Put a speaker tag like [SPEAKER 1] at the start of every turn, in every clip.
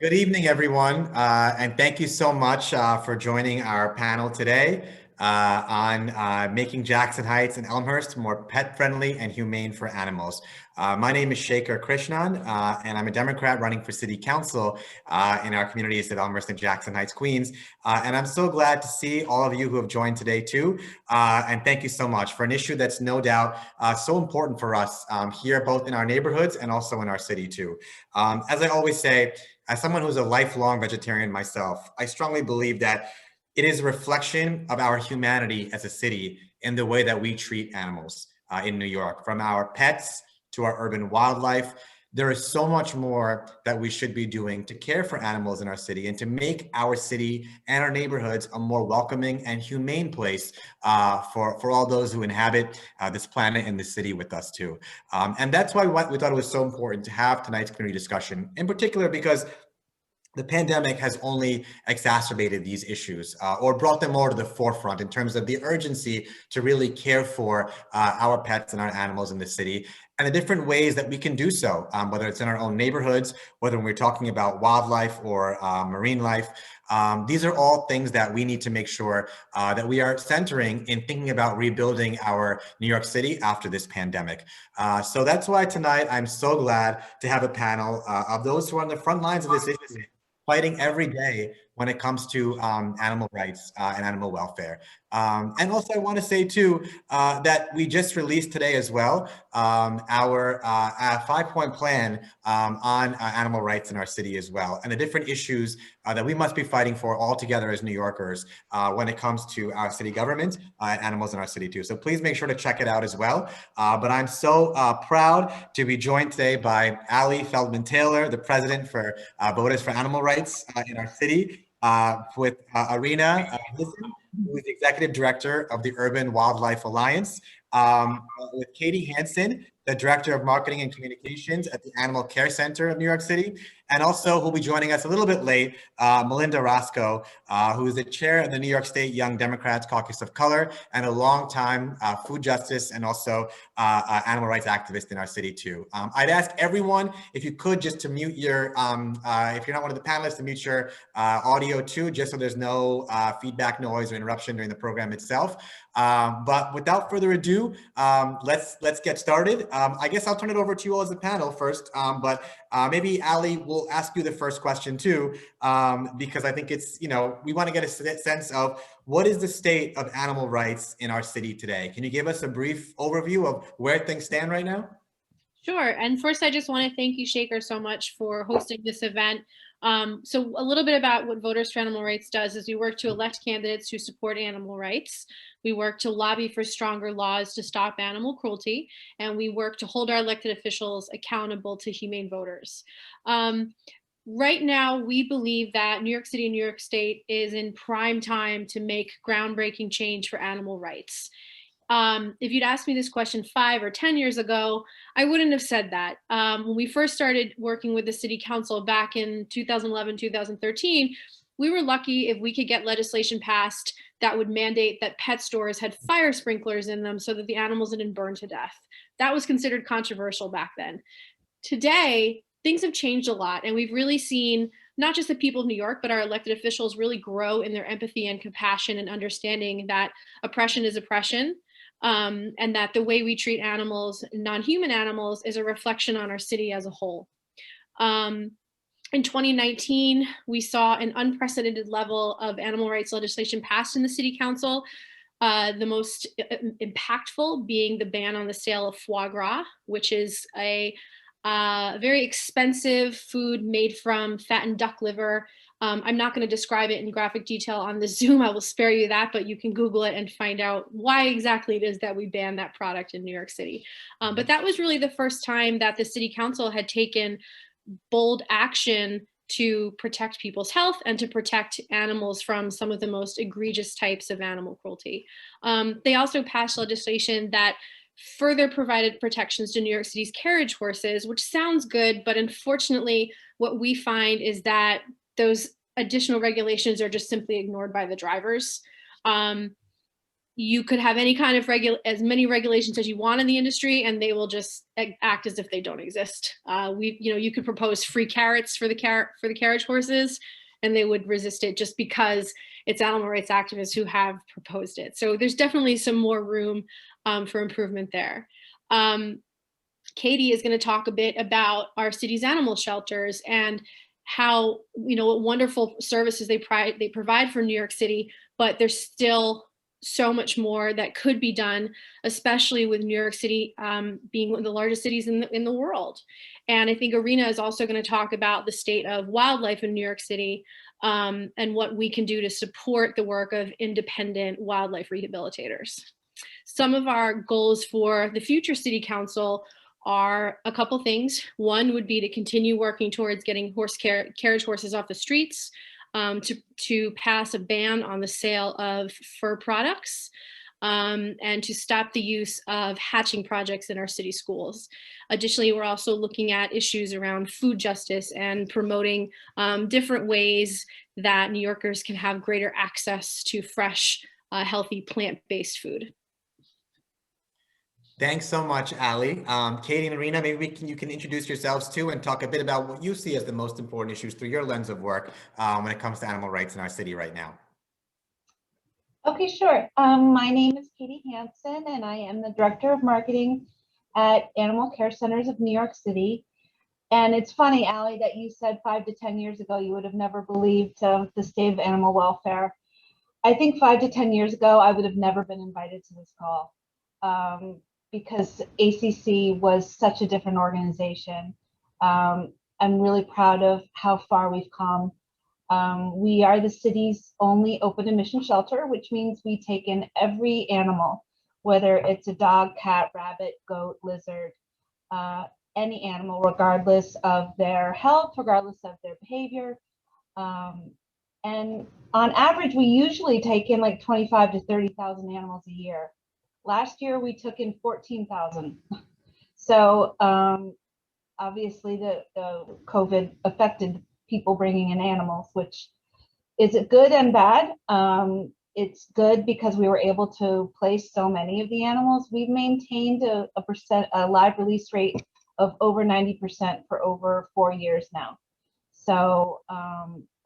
[SPEAKER 1] Good evening, everyone, and thank you so much for joining our panel today on making Jackson Heights and Elmhurst more pet-friendly and humane for animals. My name is Shekhar Krishnan, and I'm a Democrat running for City Council in our communities of Elmhurst and Jackson Heights, Queens. And I'm so glad to see all of you who have joined today, too. And thank you so much for an issue that's no doubt so important for us here, both in our neighborhoods and also in our city, too. As I always say, as someone who's a lifelong vegetarian myself, I strongly believe that it is a reflection of our humanity as a city in the way that we treat animals in New York, from our pets to our urban wildlife. There is so much more that we should be doing to care for animals in our city and to make our city and our neighborhoods a more welcoming and humane place for all those who inhabit this planet and this city with us too. And that's why we thought it was so important to have tonight's community discussion, in particular because the pandemic has only exacerbated these issues or brought them more to the forefront in terms of the urgency to really care for our pets and our animals in the city and the different ways that we can do so, whether it's in our own neighborhoods, whether we're talking about wildlife or marine life. These are all things that we need to make sure that we are centering in thinking about rebuilding our New York City after this pandemic. So that's why tonight I'm so glad to have a panel of those who are on the front lines of this issue, fighting every day when it comes to animal rights and animal welfare. And also I want to say too, that we just released today as well, our 5-point plan on animal rights in our city as well, and the different issues that we must be fighting for all together as New Yorkers when it comes to our city government and animals in our city too. So please make sure to check it out as well. But I'm so proud to be joined today by Ali Feldman-Taylor, the president for Voters for Animal Rights in our city, with Arena Nissen, who is the executive director of the Urban Wildlife Alliance, with Katie Hansen, the director of marketing and communications at the Animal Care Center of New York City, and also who'll be joining us a little bit late, Melinda Roscoe, who is the chair of the New York State Young Democrats Caucus of Color and a longtime food justice and also animal rights activist in our city too. I'd ask everyone, if you could, just to mute your, if you're not one of the panelists, to mute your audio too, just so there's no feedback noise or interruption during the program itself. But without further ado, let's get started. I guess I'll turn it over to you all as a panel first, but maybe Ali will ask you the first question too, because I think it's, we want to get a sense of what is the state of animal rights in our city today. Can you give us a brief overview of where things stand right now?
[SPEAKER 2] Sure. And first, I just want to thank you, Shaker, so much for hosting this event. So a little bit about what Voters for Animal Rights does is we work to elect candidates who support animal rights. We work to lobby for stronger laws to stop animal cruelty, and we work to hold our elected officials accountable to humane voters. Right now, we believe that New York City and New York State is in prime time to make groundbreaking change for animal rights. If you'd asked me this question 5 or 10 years ago, I wouldn't have said that. When we first started working with the city council back in 2011, 2013, we were lucky if we could get legislation passed that would mandate that pet stores had fire sprinklers in them so that the animals didn't burn to death. That was considered controversial back then. Today, things have changed a lot, and we've really seen not just the people of New York, but our elected officials really grow in their empathy and compassion and understanding that oppression is oppression. And that the way we treat animals, non-human animals, is a reflection on our city as a whole. In 2019, we saw an unprecedented level of animal rights legislation passed in the city council. The most impactful being the ban on the sale of foie gras, which is a very expensive food made from fattened duck liver. I'm not going to describe it in graphic detail on the Zoom. I will spare you that, but you can Google it and find out why exactly it is that we banned that product in New York City. But that was really the first time that the city council had taken bold action to protect people's health and to protect animals from some of the most egregious types of animal cruelty. They also passed legislation that further provided protections to New York City's carriage horses, which sounds good, but unfortunately, what we find is that those additional regulations are just simply ignored by the drivers. you could have any kind of as many regulations as you want in the industry, and they will just act as if they don't exist. You could propose free carrots for the carriage horses, and they would resist it just because it's animal rights activists who have proposed it. So there's definitely some more room for improvement there. Katie is going to talk a bit about our city's animal shelters and how, what wonderful services they provide for New York City, but there's still so much more that could be done, especially with New York City being one of the largest cities in the world. And I think Irina is also going to talk about the state of wildlife in New York City and what we can do to support the work of independent wildlife rehabilitators. Some of our goals for the future city council are a couple things. One would be to continue working towards getting carriage horses off the streets, to pass a ban on the sale of fur products, and to stop the use of hatching projects in our city schools. Additionally, we're also looking at issues around food justice and promoting different ways that New Yorkers can have greater access to fresh, healthy plant-based food.
[SPEAKER 1] Thanks so much, Ali. Katie and Irina, maybe you can introduce yourselves too and talk a bit about what you see as the most important issues through your lens of work when it comes to animal rights in our city right now.
[SPEAKER 3] Okay, sure. My name is Katie Hansen, and I am the Director of Marketing at Animal Care Centers of New York City. And it's funny, Ali, that you said 5 to 10 years ago you would have never believed the state of animal welfare. I think 5 to 10 years ago I would have never been invited to this call. Because ACC was such a different organization. I'm really proud of how far we've come. We are the city's only open admission shelter, which means we take in every animal, whether it's a dog, cat, rabbit, goat, lizard, any animal, regardless of their health, regardless of their behavior. And on average, we usually take in like 25 to 30,000 animals a year. Last year, we took in 14,000. So obviously the COVID affected people bringing in animals, which is good and bad. It's good because we were able to place so many of the animals. We've maintained a live release rate of over 90% for over 4 years now. So,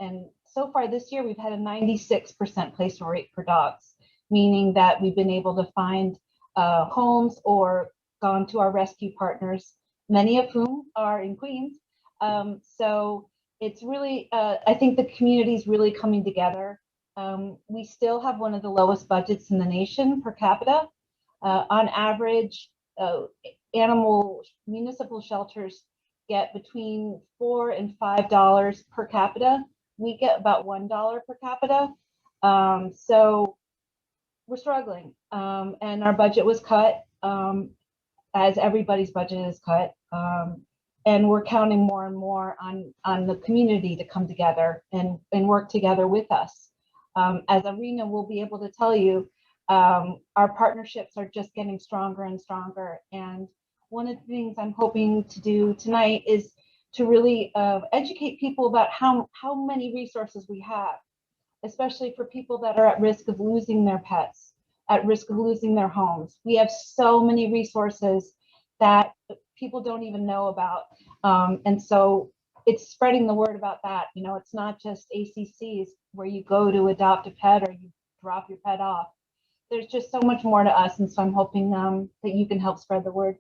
[SPEAKER 3] and so far this year, we've had a 96% placement rate for dogs, meaning that we've been able to find homes or gone to our rescue partners, many of whom are in Queens. So it's really, I think the community is really coming together. We still have one of the lowest budgets in the nation per capita. On average, municipal shelters get between $4 and $5 per capita. We get about $1 per capita. So we're struggling, and our budget was cut, as everybody's budget is cut, and we're counting more and more on the community to come together and work together with us. As Irina will be able to tell you, our partnerships are just getting stronger and stronger. And one of the things I'm hoping to do tonight is to really educate people about how many resources we have, especially for people that are at risk of losing their pets, at risk of losing their homes. We have so many resources that people don't even know about. And so it's spreading the word about that. You know, it's not just ACCs where you go to adopt a pet or you drop your pet off. There's just so much more to us. And so I'm hoping that you can help spread the word.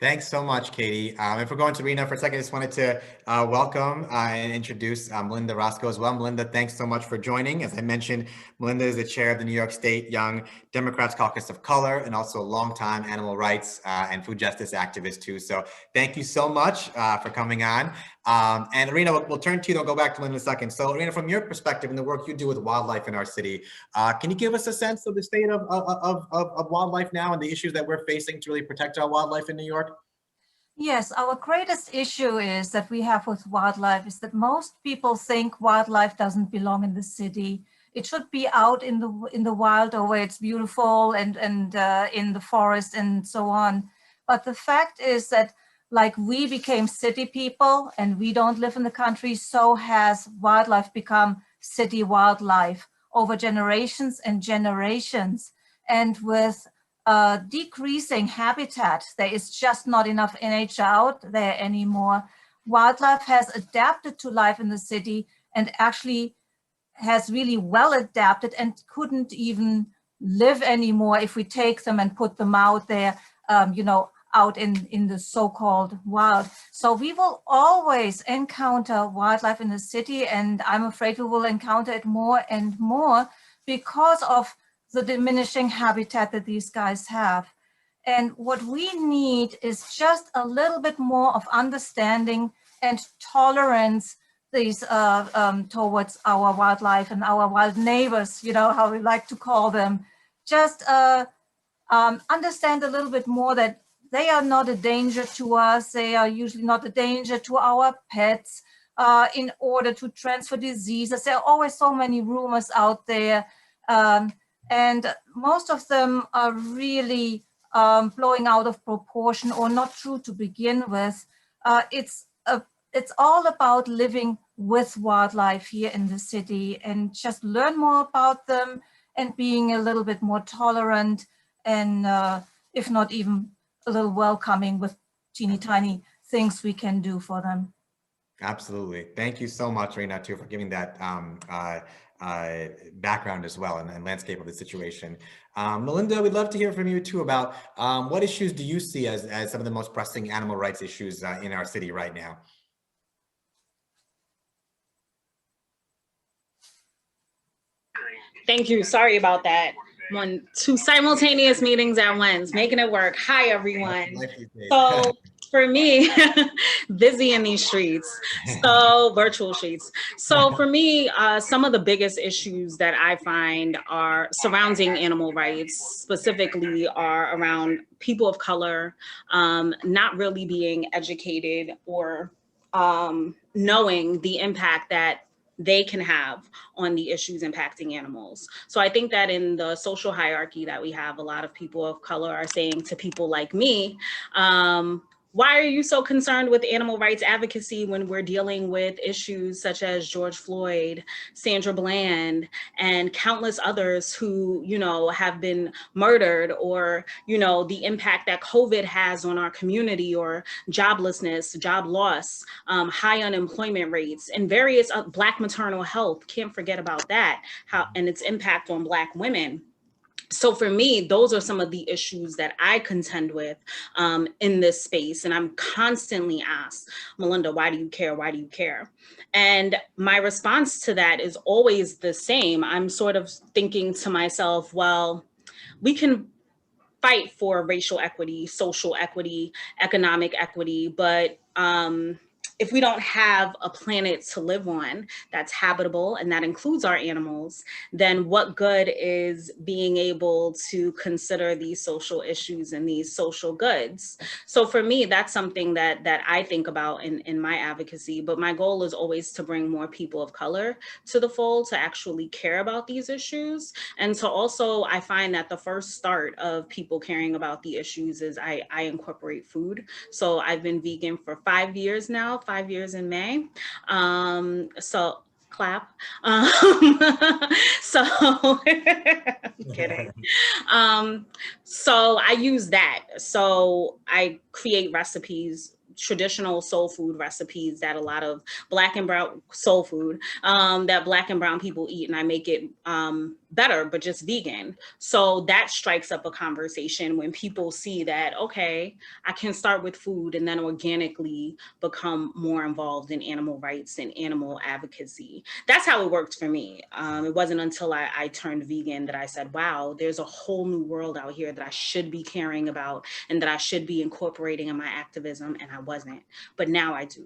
[SPEAKER 1] Thanks so much, Katie. If we're going to Irina for a second, I just wanted to welcome and introduce Melinda Roscoe as well. Melinda, thanks so much for joining. As I mentioned, Melinda is the chair of the New York State Young Democrats Caucus of Color and also a longtime animal rights and food justice activist too. So thank you so much for coming on. And Irina, we'll turn to you, then we'll go back to Melinda in a second. So Irina, from your perspective and the work you do with wildlife in our city, can you give us a sense of the state of wildlife now and the issues that we're facing to really protect our wildlife in New York?
[SPEAKER 4] Yes, our greatest issue is that we have with wildlife is that most people think wildlife doesn't belong in the city. It should be out in the wild or where it's beautiful and in the forest and so on. But the fact is that like we became city people and we don't live in the country, so has wildlife become city wildlife. over generations and generations. And with decreasing habitat, there is just not enough nature out there anymore. Wildlife has adapted to life in the city and actually has really well adapted and couldn't even live anymore if we take them and put them out there, you know, out in the so-called wild. So we will always encounter wildlife in the city, and I'm afraid we will encounter it more and more because of the diminishing habitat that these guys have. And what we need is just a little bit more of understanding and tolerance these towards our wildlife and our wild neighbors, you know, how we like to call them. Just understand a little bit more that they are not a danger to us. They are usually not a danger to our pets in order to transfer diseases. There are always so many rumors out there. And most of them are really blowing out of proportion or not true to begin with. It's all about living with wildlife here in the city and just learn more about them and being a little bit more tolerant and if not even a little welcoming with teeny tiny things we can do for them.
[SPEAKER 1] Absolutely. Thank you so much, Reina, too, for giving that background as well and landscape of the situation. Melinda, we'd love to hear from you too about what issues do you see as some of the most pressing animal rights issues in our city right now?
[SPEAKER 5] Thank you. Sorry about that. Two simultaneous meetings at once, making it work. Hi, everyone. So for me, busy in these streets, so virtual streets. So for me, some of the biggest issues that I find are surrounding animal rights, specifically are around people of color, not really being educated or knowing the impact that they can have on the issues impacting animals. So I think that in the social hierarchy that we have, a lot of people of color are saying to people like me, why are you so concerned with animal rights advocacy when we're dealing with issues such as George Floyd, Sandra Bland, and countless others who, you know, have been murdered, or, you know, the impact that COVID has on our community, or joblessness, job loss, high unemployment rates, and various Black maternal health, can't forget about that, and its impact on Black women. So for me, those are some of the issues that I contend with in this space. And I'm constantly asked, Melinda, why do you care? Why do you care? And my response to that is always the same. I'm sort of thinking to myself, well, we can fight for racial equity, social equity, economic equity, but if we don't have a planet to live on that's habitable, and that includes our animals, then what good is being able to consider these social issues and these social goods? So for me, that's something that I think about in my advocacy, but my goal is always to bring more people of color to the fold, to actually care about these issues. And to also, I find that the first start of people caring about the issues is I incorporate food. So I've been vegan for 5 years now, 5 years in May. So clap. So I'm kidding. So I use that. So I create recipes, traditional soul food recipes that a lot of Black and brown soul food that Black and brown people eat, and I make it better, but just vegan. So that strikes up a conversation when people see that, okay, I can start with food and then organically become more involved in animal rights and animal advocacy. That's how it worked for me. It wasn't until I turned vegan that I said, wow, there's a whole new world out here that I should be caring about and that I should be incorporating in my activism, and I wasn't, but now I do.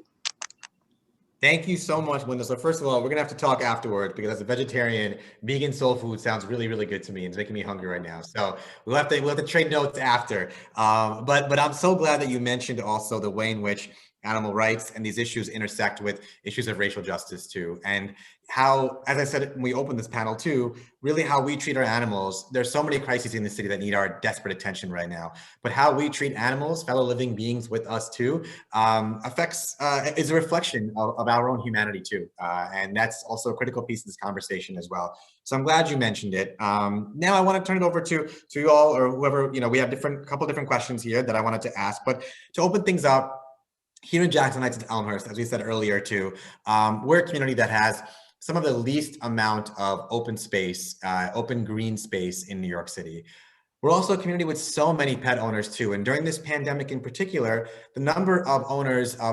[SPEAKER 1] Thank you so much, Linda. So first of all, we're gonna have to talk afterwards, because as a vegetarian, vegan soul food sounds really, really good to me. It's making me hungry right now. So we'll have to trade notes after. But I'm so glad that you mentioned also the way in which animal rights, and these issues intersect with issues of racial justice too. And how, as I said when we opened this panel too, really how we treat our animals. There's so many crises in the city that need our desperate attention right now, but how we treat animals, fellow living beings with us too, is a reflection of our own humanity too. And that's also a critical piece of this conversation as well. So I'm glad you mentioned it. Now I want to turn it over to you all, or whoever, we have couple different questions here that I wanted to ask, but to open things up, here in Jackson Heights and Elmhurst, as we said earlier too, we're a community that has some of the least amount of open space, open green space in New York City. We're also a community with so many pet owners too. And during this pandemic in particular, the number of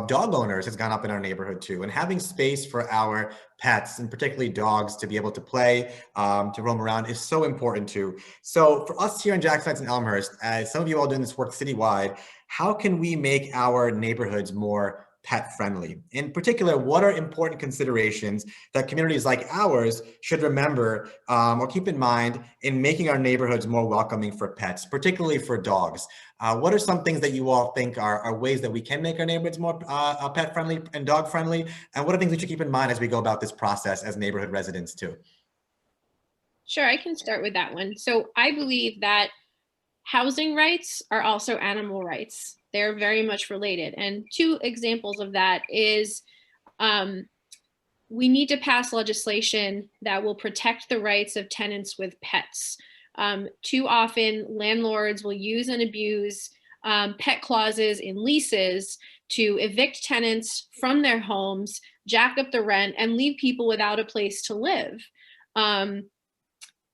[SPEAKER 1] dog owners has gone up in our neighborhood too. And having space for our pets, and particularly dogs, to be able to play, to roam around is so important too. So for us here in Jackson Heights and Elmhurst, as some of you all doing this work citywide, how can we make our neighborhoods more pet friendly? In particular, what are important considerations that communities like ours should remember or keep in mind in making our neighborhoods more welcoming for pets, particularly for dogs? What are some things that you all think are ways that we can make our neighborhoods more pet friendly and dog friendly? And what are things we should keep in mind as we go about this process as neighborhood residents too?
[SPEAKER 2] Sure, I can start with that one. So I believe that housing rights are also animal rights. They're very much related. And two examples of that is we need to pass legislation that will protect the rights of tenants with pets. Too often, landlords will use and abuse pet clauses in leases to evict tenants from their homes, jack up the rent, and leave people without a place to live.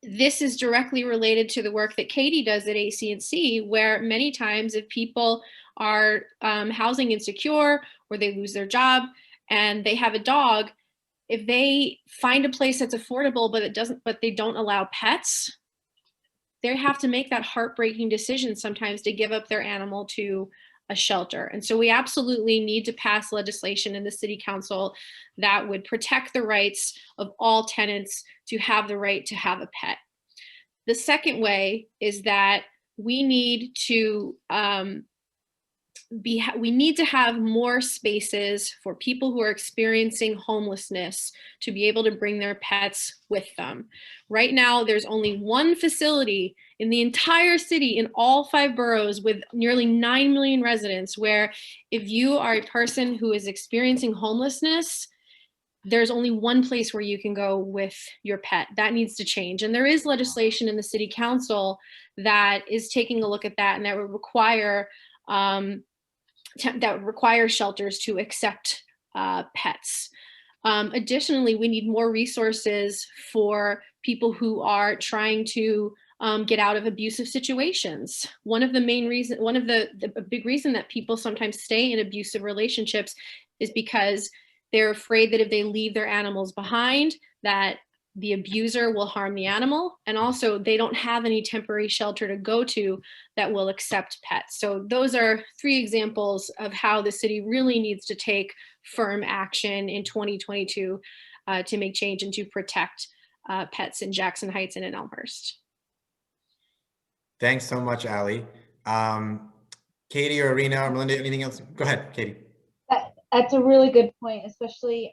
[SPEAKER 2] This is directly related to the work that Katie does at AC&C, where many times if people are housing insecure or they lose their job and they have a dog, if they find a place that's affordable but they don't allow pets, they have to make that heartbreaking decision sometimes to give up their animal to a shelter. And so we absolutely need to pass legislation in the city council that would protect the rights of all tenants to have the right to have a pet. The second way is that we need to have more spaces for people who are experiencing homelessness to be able to bring their pets with them. Right now, there's only one facility in the entire city in all 5 boroughs with nearly 9 million residents, where if you are a person who is experiencing homelessness, there's only one place where you can go with your pet. That needs to change. And there is legislation in the city council that is taking a look at that, and that would require shelters to accept pets. Additionally, we need more resources for people who are trying to get out of abusive situations. A big reason that people sometimes stay in abusive relationships is because they're afraid that if they leave their animals behind, that the abuser will harm the animal, and also they don't have any temporary shelter to go to that will accept pets. So those are 3 examples of how the city really needs to take firm action in 2022 to make change and to protect pets in Jackson Heights and in Elmhurst.
[SPEAKER 1] Thanks so much, Allie. Katie or Irina or Melinda, anything else? Go ahead, Katie.
[SPEAKER 3] That's a really good point, especially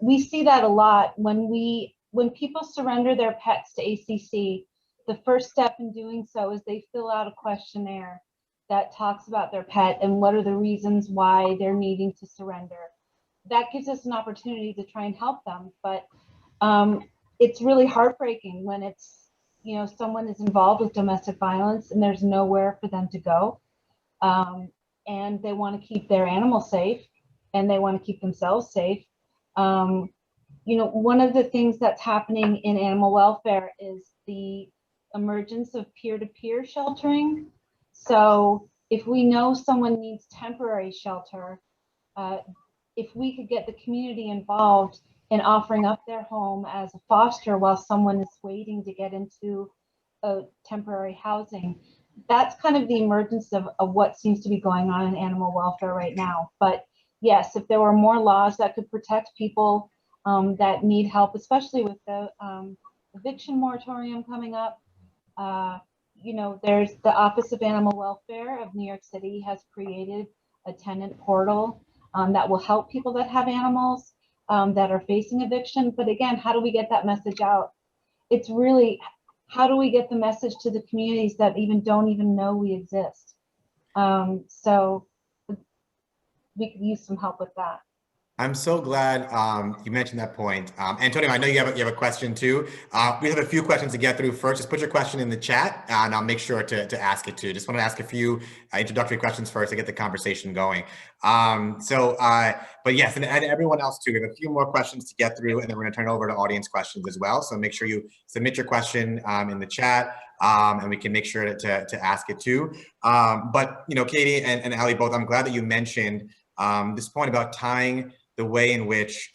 [SPEAKER 3] we see that a lot when people surrender their pets to ACC. The first step in doing so is they fill out a questionnaire that talks about their pet and what are the reasons why they're needing to surrender. That gives us an opportunity to try and help them, but it's really heartbreaking when it's, someone is involved with domestic violence and there's nowhere for them to go, and they want to keep their animal safe and they want to keep themselves safe. One of the things that's happening in animal welfare is the emergence of peer-to-peer sheltering. So if we know someone needs temporary shelter, if we could get the community involved in offering up their home as a foster while someone is waiting to get into a temporary housing, that's kind of the emergence of what seems to be going on in animal welfare right now. But yes, if there were more laws that could protect people that need help, especially with the eviction moratorium coming up, there's the Office of Animal Welfare of New York City has created a tenant portal that will help people that have animals that are facing eviction. But again, how do we get that message out? It's really, how do we get the message to the communities that don't even know we exist? So we could use some help with that.
[SPEAKER 1] I'm so glad you mentioned that point. Antonio, I know you have a question too. We have a few questions to get through first. Just put your question in the chat and I'll make sure to ask it too. Just want to ask a few introductory questions first to get the conversation going. But yes, and everyone else too. We have a few more questions to get through and then we're going to turn it over to audience questions as well. So make sure you submit your question in the chat and we can make sure to ask it too. But, you know, Katie and Ali both, I'm glad that you mentioned this point about tying the way in which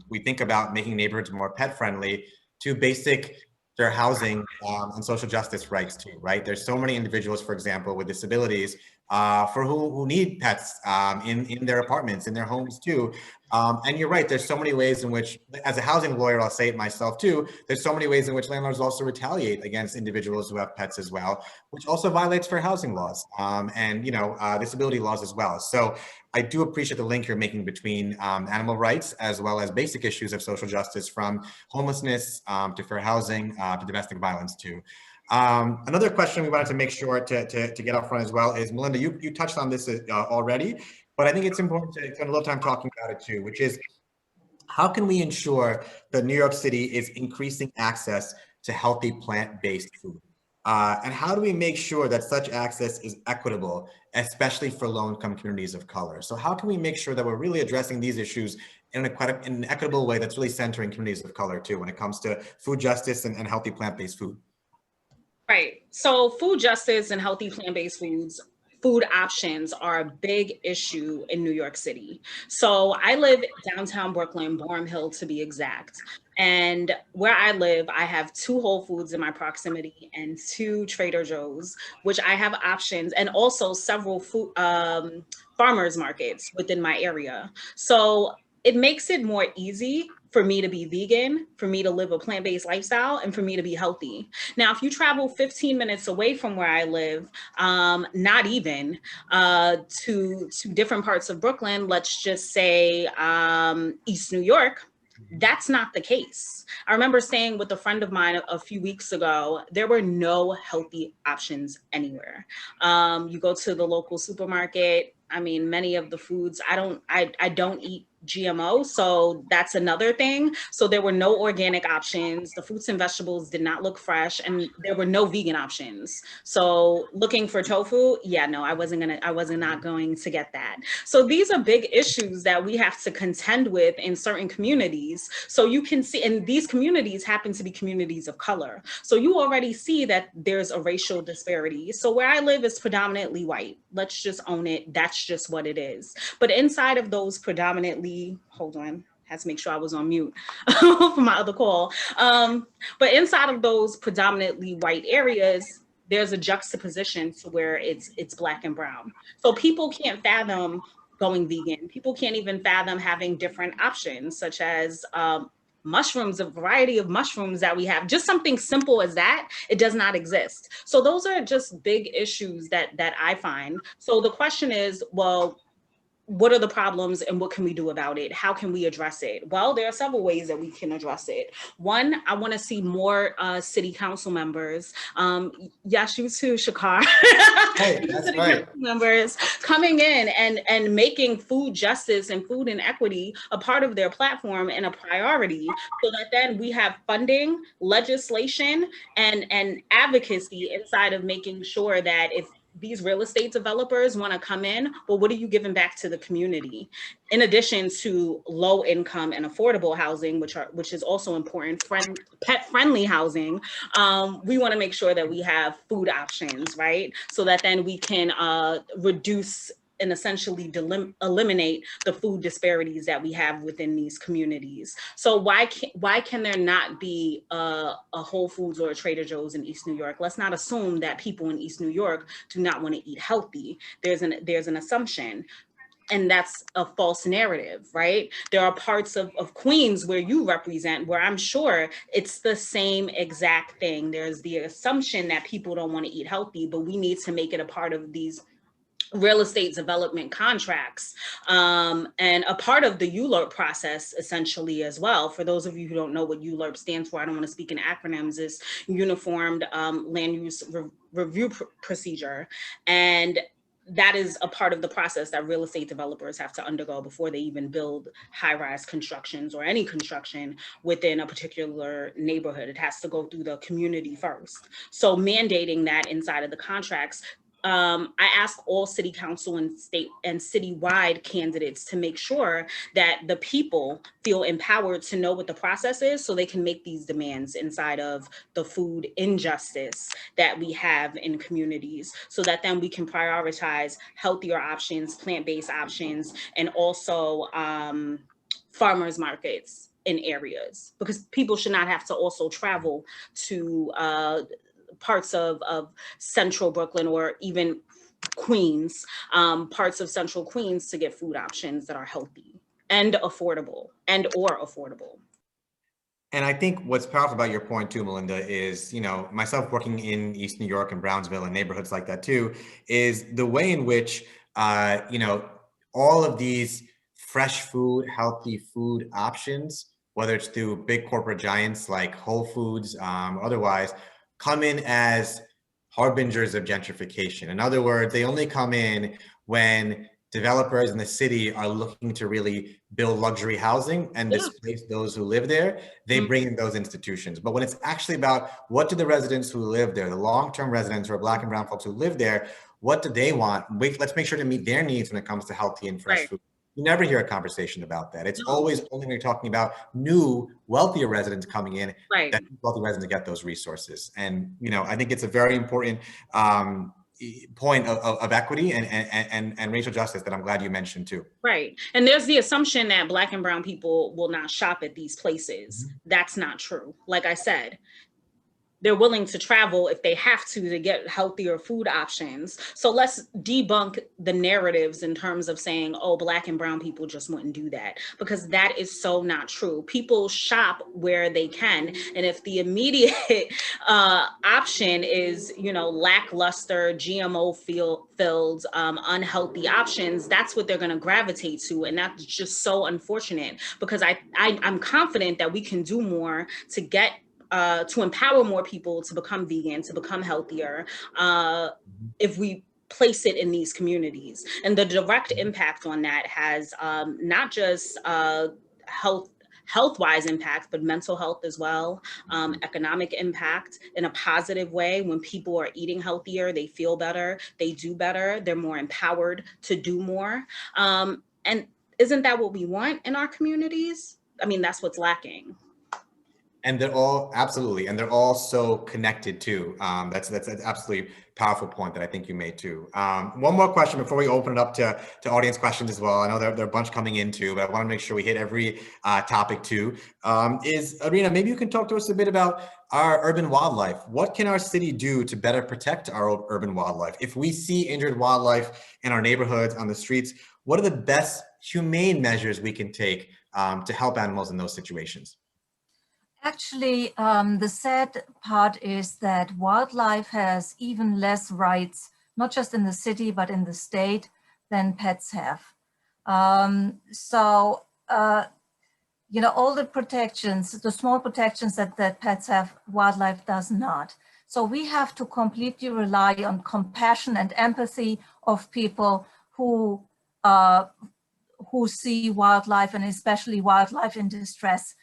[SPEAKER 1] we think about making neighborhoods more pet friendly to basic fair housing and social justice rights too, right? There's so many individuals, for example, with disabilities for who need pets in their apartments, in their homes too. And you're right, there's so many ways in which, as a housing lawyer, I'll say it myself too, there's so many ways in which landlords also retaliate against individuals who have pets as well, which also violates fair housing laws and, you know, disability laws as well. So I do appreciate the link you're making between animal rights as well as basic issues of social justice, from homelessness to fair housing to domestic violence too. Another question we wanted to make sure to get up front as well is, Melinda, you touched on this already, but I think it's important to spend a little time talking about it too, which is how can we ensure that New York City is increasing access to healthy plant-based food? And how do we make sure that such access is equitable, especially for low-income communities of color? So how can we make sure that we're really addressing these issues in an equitable way that's really centering communities of color too, when it comes to food justice and healthy plant-based food?
[SPEAKER 5] Right. So food justice and healthy plant-based food options are a big issue in New York City. So I live downtown Brooklyn, Boerum Hill to be exact. And where I live, I have 2 Whole Foods in my proximity and 2 Trader Joe's, which I have options, and also several food farmers markets within my area. So it makes it more easy for me to be vegan, for me to live a plant-based lifestyle, and for me to be healthy. Now, if you travel 15 minutes away from where I live, not even, to different parts of Brooklyn, let's just say East New York, that's not the case. I remember staying with a friend of mine a few weeks ago. There were no healthy options anywhere. You go to the local supermarket. I mean, many of the foods, I don't eat GMO, so that's another thing. So there were no organic options. The fruits and vegetables did not look fresh, and there were no vegan options. So looking for tofu, yeah, no, I was not going to get that. So these are big issues that we have to contend with in certain communities. So you can see, and these communities happen to be communities of color. So you already see that there's a racial disparity. So where I live is predominantly white. Let's just own it. That's just what it is. But inside of those predominantly, hold on, had to make sure I was on mute for my other call. But inside of those predominantly white areas, there's a juxtaposition to where it's Black and brown. So people can't fathom going vegan. People can't even fathom having different options, such as mushrooms, a variety of mushrooms that we have. Just something simple as that, it does not exist. So those are just big issues that I find. So the question is, well, what are the problems and what can we do about it? How can we address it? Well, there are several ways that we can address it. One, I want to see more city council members. Yes, you too, Shakar.
[SPEAKER 1] Hey, that's
[SPEAKER 5] city
[SPEAKER 1] right.
[SPEAKER 5] council members coming in and making food justice and food inequity a part of their platform and a priority, so that then we have funding, legislation, and advocacy inside of making sure that if these real estate developers want to come in, well, what are you giving back to the community? In addition to low income and affordable housing, which is also important, pet friendly housing, we want to make sure that we have food options, right? So that then we can reduce and essentially eliminate the food disparities that we have within these communities. So why can there not be a Whole Foods or a Trader Joe's in East New York? Let's not assume that people in East New York do not want to eat healthy. There's an assumption. And that's a false narrative, right? There are parts of Queens where you represent, where I'm sure it's the same exact thing. There's the assumption that people don't want to eat healthy, but we need to make it a part of these real estate development contracts. And a part of the ULURP process essentially as well, for those of you who don't know what ULURP stands for, I don't want to speak in acronyms, is Uniformed Land Use Review Procedure. And that is a part of the process that real estate developers have to undergo before they even build high-rise constructions or any construction within a particular neighborhood. It has to go through the community first. So mandating that inside of the contracts, I ask all city council and state and citywide candidates to make sure that the people feel empowered to know what the process is so they can make these demands inside of the food injustice that we have in communities, so that then we can prioritize healthier options, plant-based options, and also farmers markets in areas, because people should not have to also travel to parts of central Brooklyn or even Queens, parts of central Queens, to get food options that are healthy and affordable or affordable.
[SPEAKER 1] And I think what's powerful about your point too, Melinda, is, you know, myself working in East New York and Brownsville and neighborhoods like that too, is the way in which, you know, all of these fresh food, healthy food options, whether it's through big corporate giants like Whole Foods, otherwise, come in as harbingers of gentrification. In other words, they only come in when developers in the city are looking to really build luxury housing and displace those who live there. They bring in those institutions. But when it's actually about what do the residents who live there, the long-term residents or Black and brown folks who live there, what do they want? Let's make sure to meet their needs when it comes to healthy and fresh food. You never hear a conversation about that. It's always only when you're talking about new, wealthier residents coming in, that wealthy residents get those resources. And, you know, I think it's a very important point of equity and racial justice that I'm glad you mentioned too. Right.
[SPEAKER 5] And there's the assumption that Black and brown people will not shop at these places. That's not true. Like I said, they're willing to travel if they have to get healthier food options. So let's debunk the narratives in terms of saying, oh, Black and brown people just wouldn't do that, because that is so not true. People shop where they can. And if the immediate option is, you know, lackluster, GMO filled, unhealthy options, that's what they're going to gravitate to. And that's just so unfortunate, because I'm confident that we can do more to get to empower more people to become vegan, to become healthier, if we place it in these communities. And the direct impact on that has not just health-wise impact, but mental health as well, economic impact in a positive way. When people are eating healthier, they feel better, they do better, they're more empowered to do more. And isn't that what we want in our communities? I mean, that's what's lacking.
[SPEAKER 1] And they're all, absolutely, and they're all so connected too. That's an absolutely powerful point that I think you made too. One more question before we open it up to audience questions as well. I know there are a bunch coming in too, but I want to make sure we hit every topic too. Is Arena, maybe you can talk to us a bit about our urban wildlife. What can our city do to better protect our urban wildlife? If we see injured wildlife in our neighborhoods, on the streets, what are the best humane measures we can take to help animals in those situations?
[SPEAKER 4] Actually, the sad part is that wildlife has even less rights, not just in the city, but in the state, than pets have. You know, all the protections, the small protections that pets have, wildlife does not. So we have to completely rely on compassion and empathy of people who see wildlife, and especially wildlife in distress.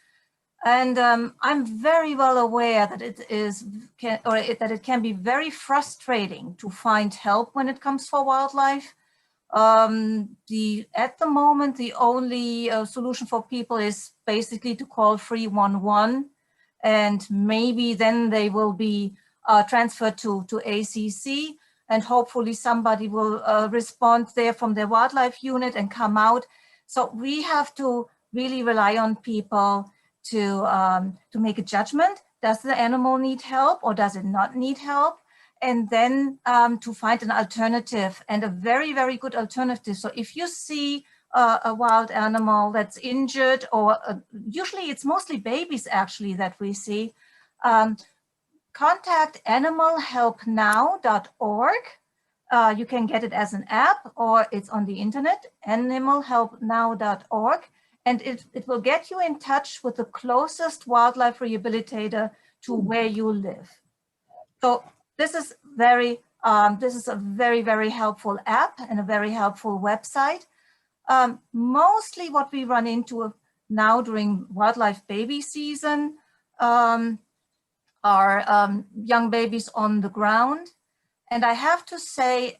[SPEAKER 4] And I'm very well aware that it can be very frustrating to find help when it comes for wildlife. At the moment, the only solution for people is basically to call 311, and maybe then they will be transferred to ACC, and hopefully somebody will respond there from their wildlife unit and come out. So we have to really rely on people to make a judgment. Does the animal need help or does it not need help? And then to find an alternative, and a very, very good alternative. So if you see a wild animal that's injured, or usually it's mostly babies actually that we see, contact animalhelpnow.org. You can get it as an app or it's on the internet, animalhelpnow.org, and it will get you in touch with the closest wildlife rehabilitator to where you live. So this is a very, very helpful app and a very helpful website. Mostly what we run into now during wildlife baby season are young babies on the ground. And I have to say,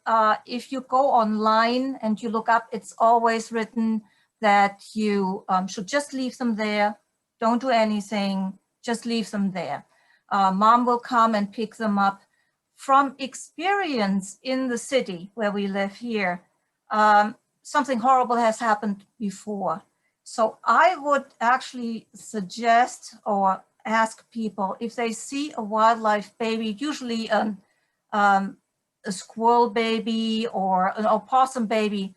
[SPEAKER 4] if you go online and you look up, it's always written that you should just leave them there. Don't do anything, just leave them there. Mom will come and pick them up. From experience in the city where we live here, something horrible has happened before. So I would actually suggest or ask people if they see a wildlife baby, usually a squirrel baby or an opossum baby,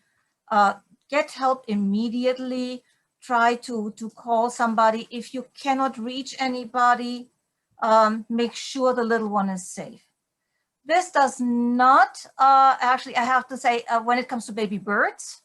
[SPEAKER 4] get help immediately. Try to call somebody. If you cannot reach anybody, make sure the little one is safe. This does not, actually, I have to say, when it comes to baby birds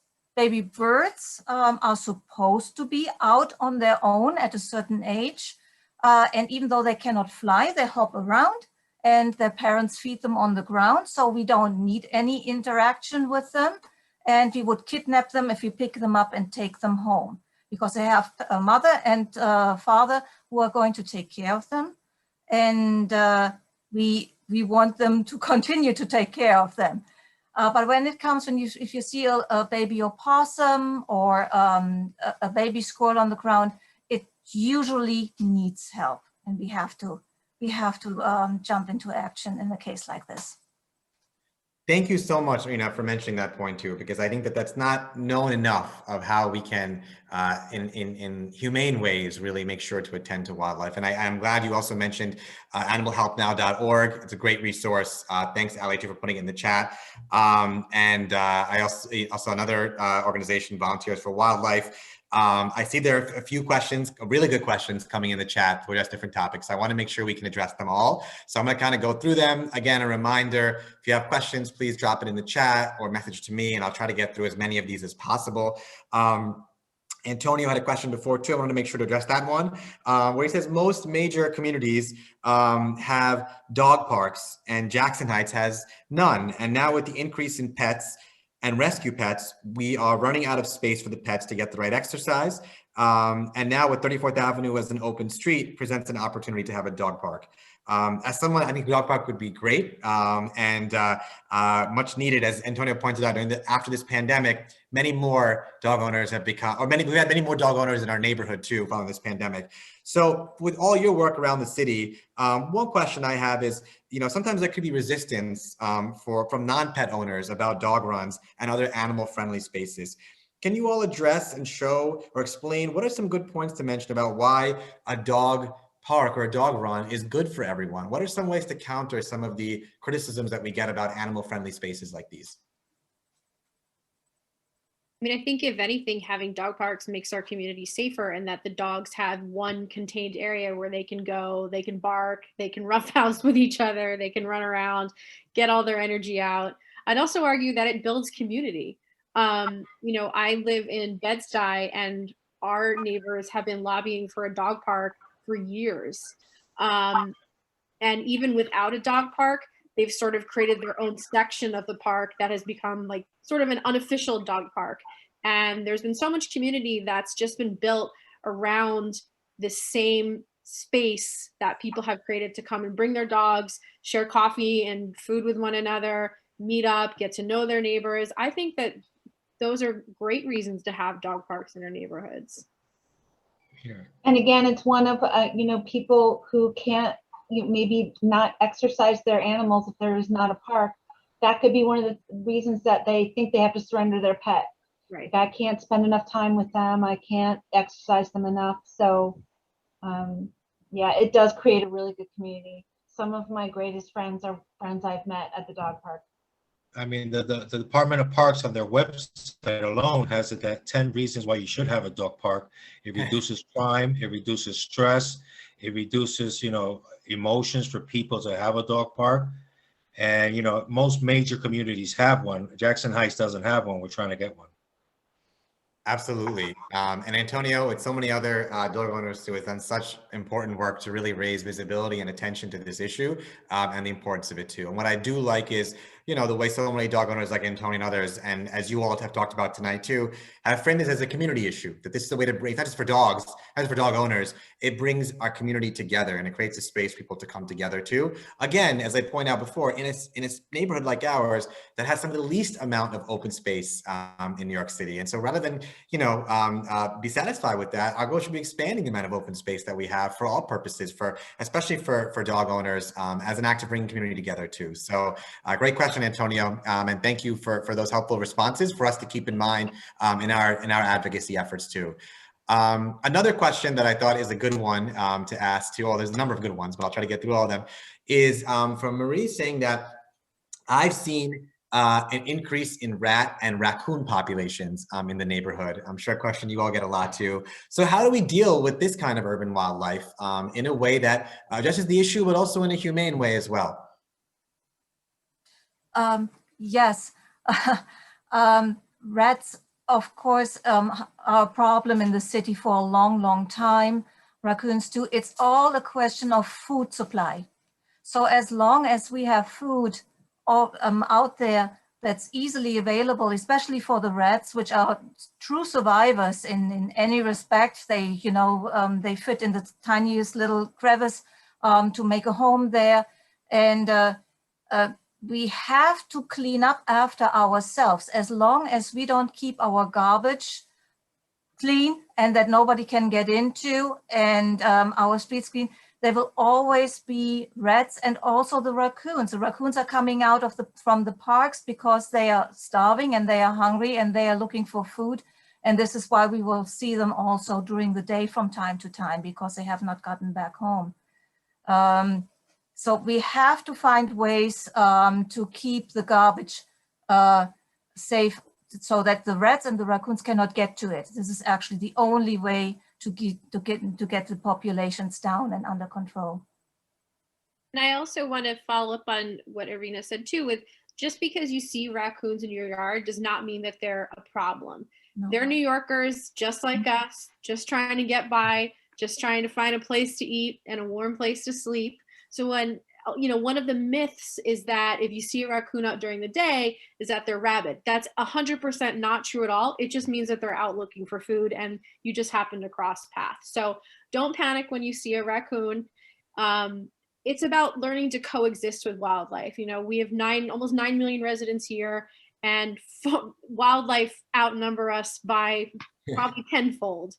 [SPEAKER 4] are supposed to be out on their own at a certain age. And even though they cannot fly, they hop around and their parents feed them on the ground. So we don't need any interaction with them. And we would kidnap them if we pick them up and take them home, because they have a mother and father who are going to take care of them. And we want them to continue to take care of them. But when it comes, if you see a baby opossum or a baby squirrel on the ground, it usually needs help, and we have to jump into action in a case like this.
[SPEAKER 1] Thank you so much, Ina, for mentioning that point too, because I think that that's not known enough of how we can, in humane ways, really make sure to attend to wildlife. And I'm glad you also mentioned animalhelpnow.org. It's a great resource. Thanks, LH, for putting it in the chat. I also another organization, Volunteers for Wildlife. I see there are a few questions, really good questions coming in the chat for just different topics. I want to make sure we can address them all. So I'm going to kind of go through them. Again, a reminder, if you have questions, please drop it in the chat or message to me, and I'll try to get through as many of these as possible. Antonio had a question before too. I want to make sure to address that one, where he says most major communities have dog parks and Jackson Heights has none. And now with the increase in pets and rescue pets, we are running out of space for the pets to get the right exercise. And now with 34th Avenue as an open street presents an opportunity to have a dog park. As someone, I think the dog park would be great and much needed, as Antonio pointed out, after this pandemic, many more dog owners have become, or we've had many more dog owners in our neighborhood too following this pandemic. So with all your work around the city, one question I have is, sometimes there could be resistance from non-pet owners about dog runs and other animal-friendly spaces. Can you all address and show or explain what are some good points to mention about why a dog park or a dog run is good for everyone? What are some ways to counter some of the criticisms that we get about animal-friendly spaces like these?
[SPEAKER 2] I mean, I think if anything, having dog parks makes our community safer, and that the dogs have one contained area where they can go, they can bark, they can roughhouse with each other, they can run around, get all their energy out. I'd also argue that it builds community. I live in Bed-Stuy, and our neighbors have been lobbying for a dog park for years. And even without a dog park, they've sort of created their own section of the park that has become like sort of an unofficial dog park. And there's been so much community that's just been built around the same space that people have created to come and bring their dogs, share coffee and food with one another, meet up, get to know their neighbors. I think that those are great reasons to have dog parks in our neighborhoods.
[SPEAKER 3] And again, it's one of, people who can't maybe not exercise their animals if there is not a park. That could be one of the reasons that they think they have to surrender their pet.
[SPEAKER 2] Right.
[SPEAKER 3] I can't spend enough time with them. I can't exercise them enough. So, yeah, it does create a really good community. Some of my greatest friends are friends I've met at the dog park.
[SPEAKER 6] I mean, the Department of Parks on their website alone has it that 10 reasons why you should have a dog park. It reduces crime, it reduces stress, it reduces, emotions for people to have a dog park. And, you know, most major communities have one. Jackson Heights doesn't have one. We're trying to get one.
[SPEAKER 1] Absolutely. And Antonio, with so many other dog owners who have done such important work to really raise visibility and attention to this issue and the importance of it too. And what I do like is, you know, the way so many dog owners like Antonio and others, and as you all have talked about tonight too, have framed this as a community issue, that this is the way to bring, not just for dogs, not just for dog owners, it brings our community together and it creates a space for people to come together too. Again, as I point out before, in a neighborhood like ours that has some of the least amount of open space in New York City. And so rather than, you know, be satisfied with that, our goal should be expanding the amount of open space that we have for all purposes, for especially for dog owners, as an act of bringing community together too. So great question, Antonio, and thank you for those helpful responses for us to keep in mind in our advocacy efforts too. Another question that I thought is a good one to ask too, there's a number of good ones, but I'll try to get through all of them, is from Marie saying that I've seen an increase in rat and raccoon populations in the neighborhood. I'm sure a question you all get a lot too. So how do we deal with this kind of urban wildlife in a way that addresses the issue, but also in a humane way as well?
[SPEAKER 4] Yes, rats, of course, are a problem in the city for a long, long time. Raccoons too. It's all a question of food supply. So as long as we have food out there that's easily available, especially for the rats, which are true survivors in any respect, they, you know, they fit in the tiniest little crevice to make a home there. And we have to clean up after ourselves. As long as we don't keep our garbage clean and that nobody can get into, and our streets clean, there will always be rats and also the raccoons. The raccoons are coming out of from the parks because they are starving and they are hungry and they are looking for food. And this is why we will see them also during the day from time to time, because they have not gotten back home. So we have to find ways to keep the garbage safe so that the rats and the raccoons cannot get to it. This is actually the only way to get the populations down and under control.
[SPEAKER 2] And I also want to follow up on what Irina said too, with just because you see raccoons in your yard does not mean that they're a problem. No. They're New Yorkers just like us, just trying to get by, just trying to find a place to eat and a warm place to sleep. So when, you know, one of the myths is that if you see a raccoon out during the day, is that they're rabid. That's 100% not true at all. It just means that they're out looking for food and you just happen to cross paths. So don't panic when you see a raccoon. It's about learning to coexist with wildlife. You know, we have almost 9 million residents here, and wildlife outnumber us by probably tenfold.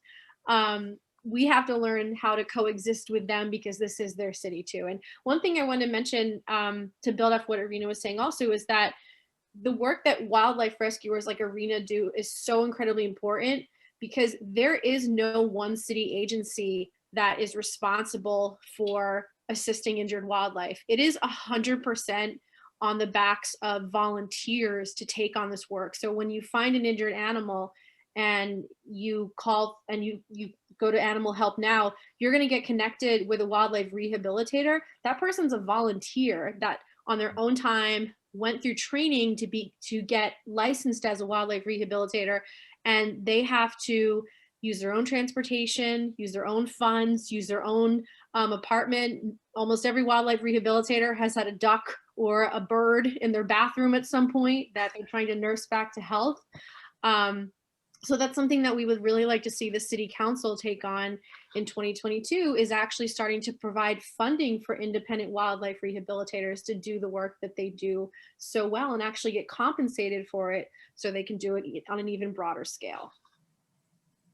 [SPEAKER 2] We have to learn how to coexist with them because this is their city too. And one thing I want to mention to build off what Irina was saying also is that the work that wildlife rescuers like Irina do is so incredibly important, because there is no one city agency that is responsible for assisting injured wildlife. It is 100% on the backs of volunteers to take on this work. So when you find an injured animal and you call and you go to Animal Help Now, you're going to get connected with a wildlife rehabilitator. That person's a volunteer that on their own time went through training to get licensed as a wildlife rehabilitator, and they have to use their own transportation, use their own funds, use their own apartment. Almost every wildlife rehabilitator has had a duck or a bird in their bathroom at some point that they're trying to nurse back to health. So that's something that we would really like to see the city council take on in 2022, is actually starting to provide funding for independent wildlife rehabilitators to do the work that they do so well and actually get compensated for it so they can do it on an even broader scale.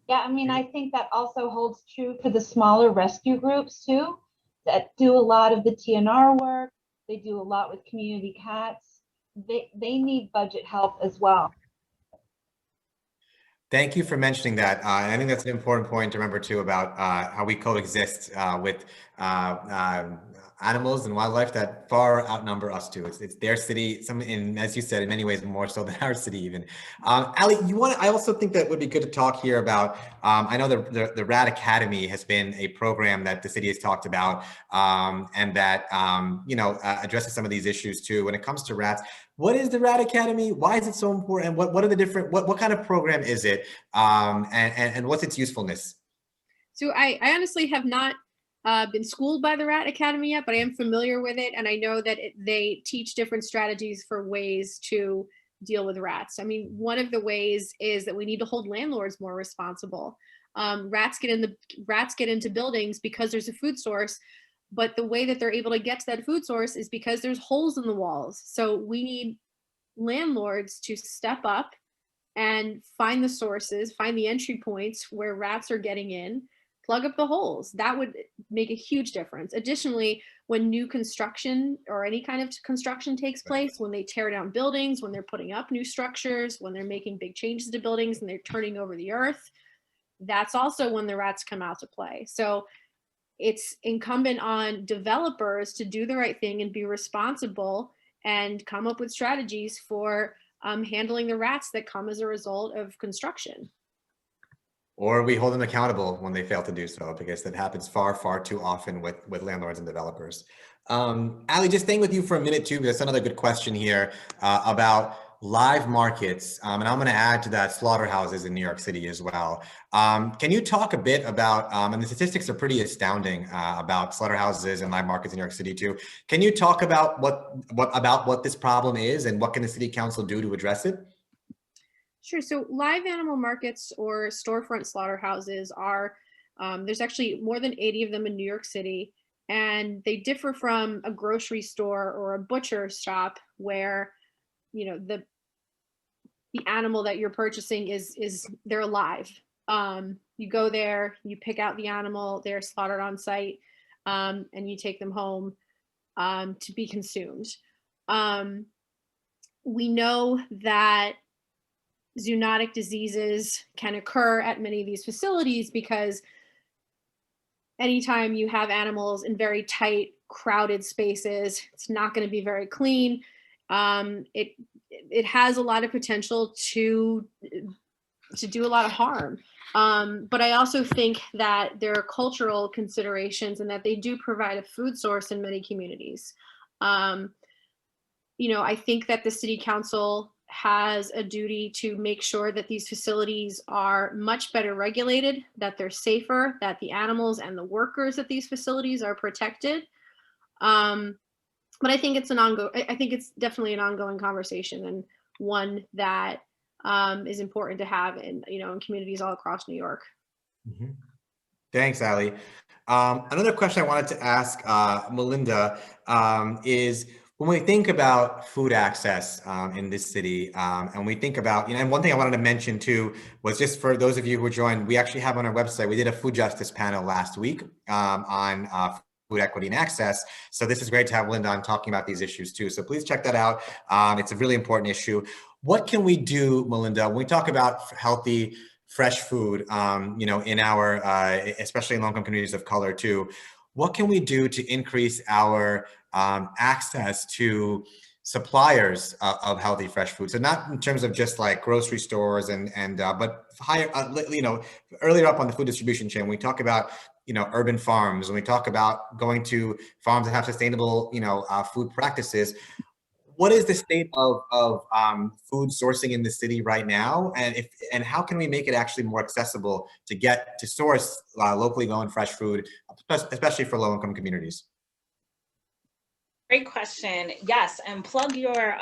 [SPEAKER 3] Yeah, I mean, I think that also holds true for the smaller rescue groups too, that do a lot of the TNR work. They do a lot with community cats. They need budget help as well.
[SPEAKER 1] Thank you for mentioning that. And I think that's an important point to remember too about how we coexist with animals and wildlife that far outnumber us too. It's their city, as you said, in many ways more so than our city even. Ali, I also think that would be good to talk here about, I know the Rad Academy has been a program that the city has talked about and that, addresses some of these issues too. When it comes to rats, what is the Rad Academy? Why is it so important? What are the different, what kind of program is it? And what's its usefulness?
[SPEAKER 2] So I honestly have not been schooled by the Rat Academy yet, but I am familiar with it. And I know that they teach different strategies for ways to deal with rats. I mean, one of the ways is that we need to hold landlords more responsible. Rats get into buildings because there's a food source, but the way that they're able to get to that food source is because there's holes in the walls. So we need landlords to step up and find the sources, find the entry points where rats are getting in, plug up the holes. That would make a huge difference. Additionally, when new construction or any kind of construction takes place, when they tear down buildings, when they're putting up new structures, when they're making big changes to buildings and they're turning over the earth, that's also when the rats come out to play. So it's incumbent on developers to do the right thing and be responsible and come up with strategies for handling the rats that come as a result of construction.
[SPEAKER 1] Or we hold them accountable when they fail to do so, because that happens far, far too often with landlords and developers. Ali, just staying with you for a minute too, that's another good question here about live markets. And I'm going to add to that slaughterhouses in New York City as well. Can you talk a bit about, and the statistics are pretty astounding about slaughterhouses and live markets in New York City too. Can you talk about what this problem is and what can the city council do to address it?
[SPEAKER 2] Sure. So live animal markets or storefront slaughterhouses are, there's actually more than 80 of them in New York City, and they differ from a grocery store or a butcher shop where, the animal that you're purchasing is they're alive. You go there, you pick out the animal, they're slaughtered on site, and you take them home to be consumed. We know that zoonotic diseases can occur at many of these facilities because anytime you have animals in very tight, crowded spaces, it's not going to be very clean. It has a lot of potential to do a lot of harm. But I also think that there are cultural considerations and that they do provide a food source in many communities. I think that the city council has a duty to make sure that these facilities are much better regulated, that they're safer, that the animals and the workers at these facilities are protected. But I think it's definitely an ongoing conversation and one that is important to have in communities all across New York.
[SPEAKER 1] Mm-hmm. Thanks, Ali. Another question I wanted to ask Melinda is, when we think about food access in this city, and we think about, and one thing I wanted to mention too was, just for those of you who joined, we actually have on our website, we did a food justice panel last week on food equity and access. So this is great to have Linda on talking about these issues too. So please check that out. It's a really important issue. What can we do, Melinda, when we talk about healthy, fresh food, in our, especially in low-income communities of color too? What can we do to increase our access to suppliers of healthy fresh food? So not in terms of just like grocery stores but higher, earlier up on the food distribution chain, we talk about, urban farms, and we talk about going to farms that have sustainable, food practices. What is the state of food sourcing in the city right now, and how can we make it actually more accessible to source locally grown fresh food, especially for low-income communities?
[SPEAKER 5] Great question. Yes, and plug your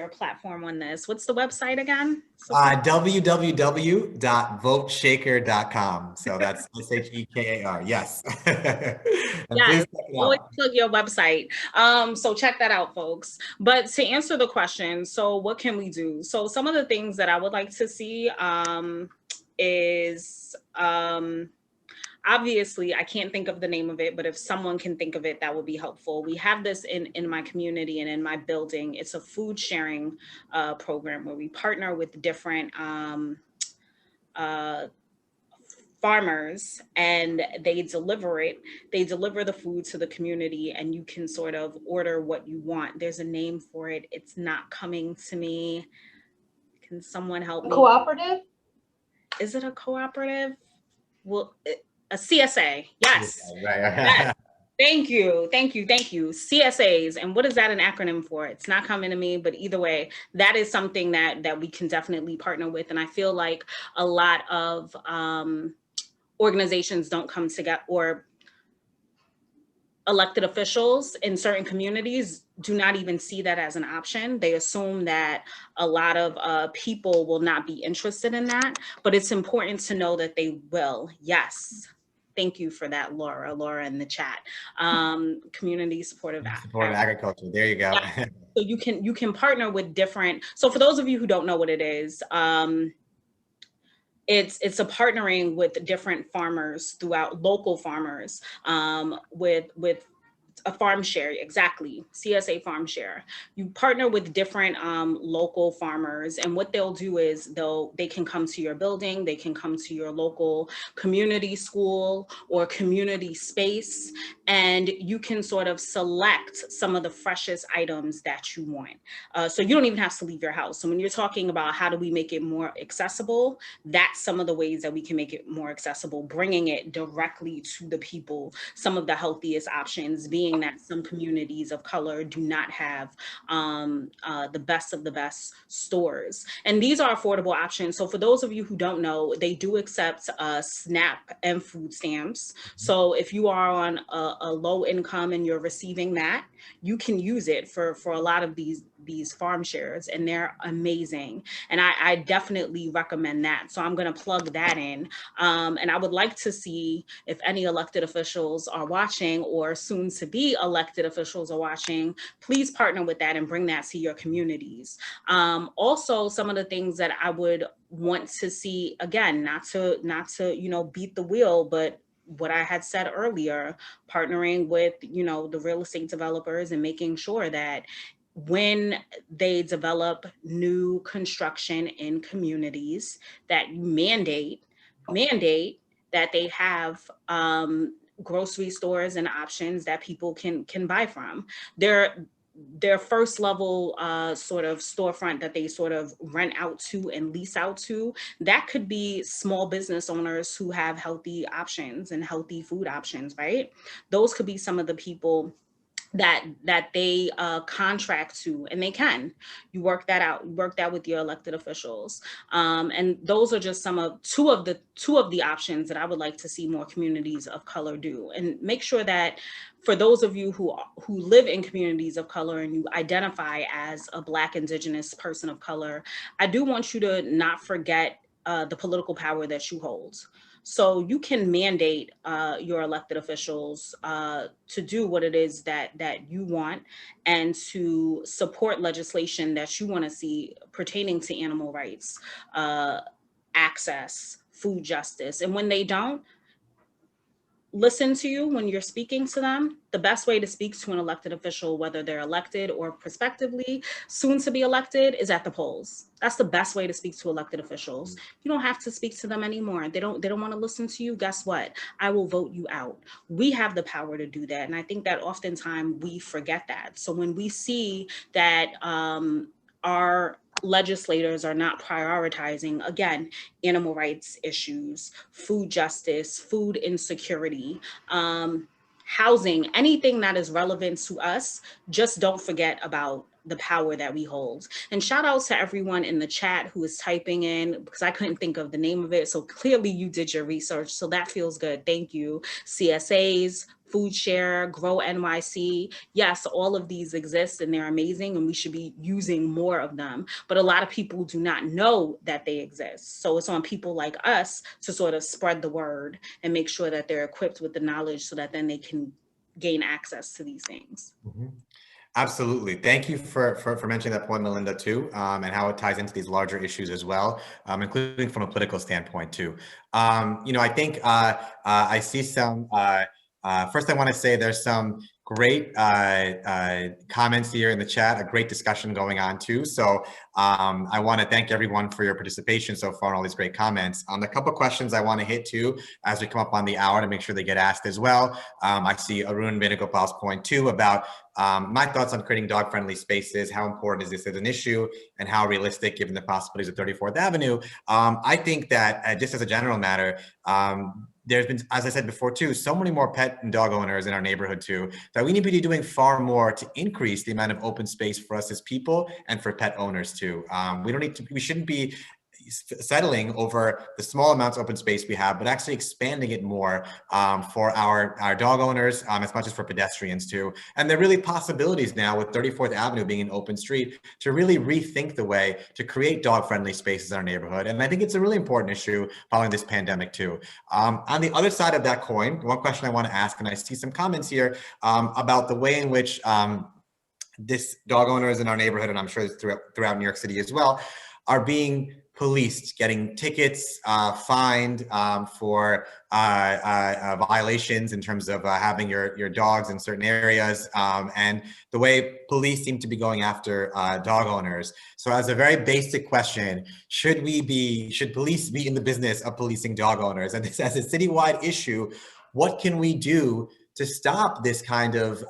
[SPEAKER 5] platform on this. What's the website again?
[SPEAKER 1] www.voteshaker.com. So that's SHEKAR. Yes.
[SPEAKER 5] Yes. Always plug your website. So check that out, folks. But to answer the question, so what can we do? So some of the things that I would like to see is obviously, I can't think of the name of it, but if someone can think of it, that would be helpful. We have this in my community and in my building. It's a food sharing program where we partner with different farmers, and they deliver the food to the community, and you can sort of order what you want. There's a name for it. It's not coming to me. Can someone help me?
[SPEAKER 3] Cooperative?
[SPEAKER 5] Is it a cooperative? Well, a CSA. Yes.
[SPEAKER 1] Right.
[SPEAKER 5] Yes. Thank you. CSAs. And what is that an acronym for? It's not coming to me, but either way, that is something that we can definitely partner with. And I feel like a lot of organizations don't come together, or elected officials in certain communities do not even see that as an option. They assume that a lot of people will not be interested in that, but it's important to know that they will. Yes. Thank you for that, Laura in the chat. Community supportive
[SPEAKER 1] agriculture. There you go.
[SPEAKER 5] Yeah. So you can partner with different. So for those of you who don't know what it is, it's a partnering with different farmers throughout, local farmers, with a farm share, exactly, CSA farm share. You partner with different local farmers, and what they'll do is they can come to your building, they can come to your local community school or community space, and you can sort of select some of the freshest items that you want. So you don't even have to leave your house. So when you're talking about how do we make it more accessible, that's some of the ways that we can make it more accessible, bringing it directly to the people. Some of the healthiest options being that some communities of color do not have the best of the best stores. And these are affordable options. So for those of you who don't know, they do accept SNAP and food stamps. So if you are on a low income and you're receiving that, you can use it for a lot of these farm shares, and they're amazing. And I definitely recommend that. So I'm going to plug that in. And I would like to see if any elected officials are watching, or soon to be elected officials are watching, please partner with that and bring that to your communities. Also, some of the things that I would want to see, again, not to beat the wheel, but what I had said earlier, partnering with, the real estate developers and making sure that when they develop new construction in communities, that you mandate that they have grocery stores and options that people can buy from. Their first level sort of storefront that they sort of rent out to and lease out to, that could be small business owners who have healthy options and healthy food options, right? Those could be some of the people that they contract to, and they can. You work that out. You work that with your elected officials, and those are just two of the options that I would like to see more communities of color do. And make sure that for those of you who live in communities of color and you identify as a Black, Indigenous person of color, I do want you to not forget the political power that you hold. So you can mandate your elected officials to do what it is that you want, and to support legislation that you want to see pertaining to animal rights, access, food justice. And when they don't listen to you when you're speaking to them, the best way to speak to an elected official, whether they're elected or prospectively soon to be elected, is at the polls. That's the best way to speak to elected officials. You don't have to speak to them anymore. They don't want to listen to you. Guess what? I will vote you out. We have the power to do that. And I think that oftentimes we forget that. So when we see that our legislators are not prioritizing, again, animal rights issues, food justice, food insecurity, housing, anything that is relevant to us, just don't forget about the power that we hold. And shout out to everyone in the chat who is typing in, because I couldn't think of the name of it. So clearly you did your research. So that feels good. Thank you. CSAs, Food Share, Grow NYC. Yes, all of these exist and they're amazing, and we should be using more of them. But a lot of people do not know that they exist. So it's on people like us to sort of spread the word and make sure that they're equipped with the knowledge so that then they can gain access to these things.
[SPEAKER 1] Mm-hmm. Absolutely. Thank you for mentioning that point, Melinda, too, and how it ties into these larger issues as well, including from a political standpoint, too. I think I see some, first I want to say there's some great comments here in the chat, a great discussion going on too. So I want to thank everyone for your participation so far and all these great comments. A couple of questions I want to hit too as we come up on the hour to make sure they get asked as well. I see Arun Venugopal's point too about my thoughts on creating dog-friendly spaces. How important is this as an issue, and how realistic given the possibilities of 34th Avenue? I think that just as a general matter, there's been, as I said before too, so many more pet and dog owners in our neighborhood too, that we need to be doing far more to increase the amount of open space for us as people and for pet owners too. We shouldn't be settling over the small amounts of open space we have, but actually expanding it more for our dog owners, as much as for pedestrians too. And there are really possibilities now with 34th Avenue being an open street to really rethink the way to create dog-friendly spaces in our neighborhood. And I think it's a really important issue following this pandemic too. On the other side of that coin, one question I want to ask, and I see some comments here about the way in which this dog owners in our neighborhood, and I'm sure it's throughout New York City as well, are being policed, getting tickets, fined for violations in terms of having your dogs in certain areas, and the way police seem to be going after dog owners. So as a very basic question, should police be in the business of policing dog owners? And this as a citywide issue, what can we do to stop this kind of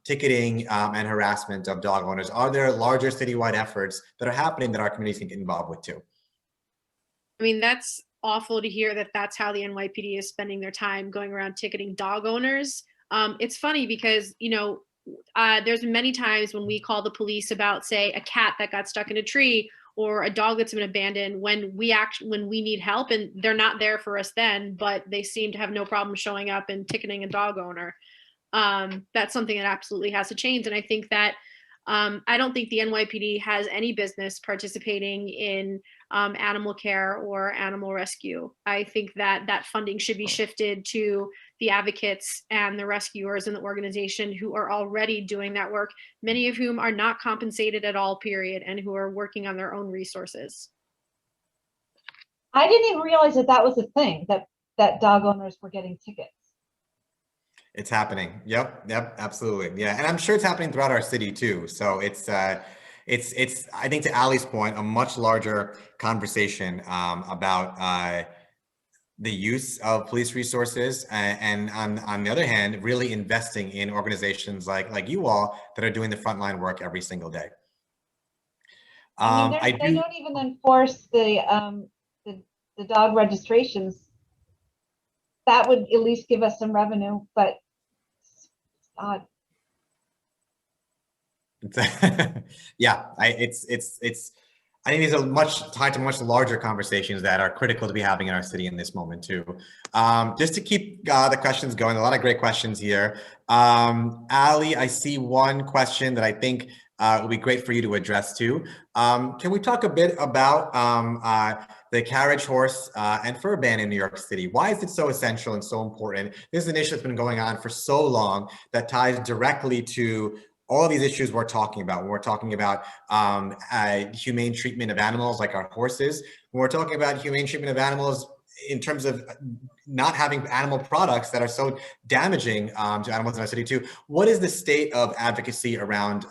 [SPEAKER 1] ticketing and harassment of dog owners? Are there larger citywide efforts that are happening that our communities can get involved with too?
[SPEAKER 2] I mean, that's awful to hear that that's how the NYPD is spending their time, going around ticketing dog owners. It's funny because, you know, there's many times when we call the police about, say, a cat that got stuck in a tree or a dog that's been abandoned when we need help, and they're not there for us then, but they seem to have no problem showing up and ticketing a dog owner. That's something that absolutely has to change. And I think that I don't think the NYPD has any business participating in animal care or animal rescue. I think that that funding should be shifted to the advocates and the rescuers in the organization who are already doing that work, many of whom are not compensated at all, period, and who are working on their own resources.
[SPEAKER 3] I didn't even realize that that was a thing, that dog owners were getting tickets.
[SPEAKER 1] It's happening. Yep, absolutely. Yeah, and I'm sure it's happening throughout our city too. So it's I think to Ali's point, a much larger conversation about the use of police resources, and on the other hand, really investing in organizations like you all that are doing the frontline work every single day.
[SPEAKER 3] I mean, they don't even enforce the dog registrations. That would at least give us some revenue, but it's odd.
[SPEAKER 1] Yeah, I think these are tied to much larger conversations that are critical to be having in our city in this moment too. Just to keep the questions going, a lot of great questions here. Ali, I see one question that I think would be great for you to address too. Can we talk a bit about the carriage horse and fur ban in New York City? Why is it so essential and so important? This is an issue that's been going on for so long that ties directly to all these issues we're talking about. When we're talking about humane treatment of animals like our horses, when we're talking about humane treatment of animals in terms of not having animal products that are so damaging to animals in our city too. What is the state of advocacy around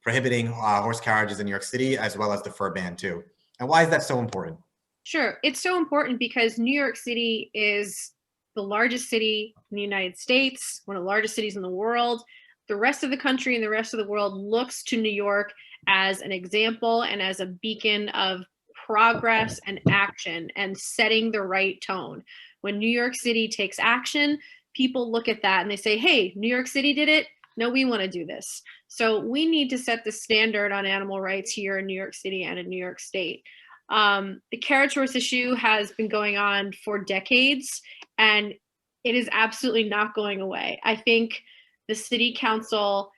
[SPEAKER 1] prohibiting horse carriages in New York City, as well as the fur ban too? And why is that so important?
[SPEAKER 2] Sure, it's so important because New York City is the largest city in the United States, one of the largest cities in the world. The rest of the country and the rest of the world looks to New York as an example and as a beacon of progress and action and setting the right tone. When New York City takes action, people look at that and they say, hey, New York City did it. No, we want to do this. So we need to set the standard on animal rights here in New York City and in New York State. The carriage horse issue has been going on for decades, and it is absolutely not going away. I think the city council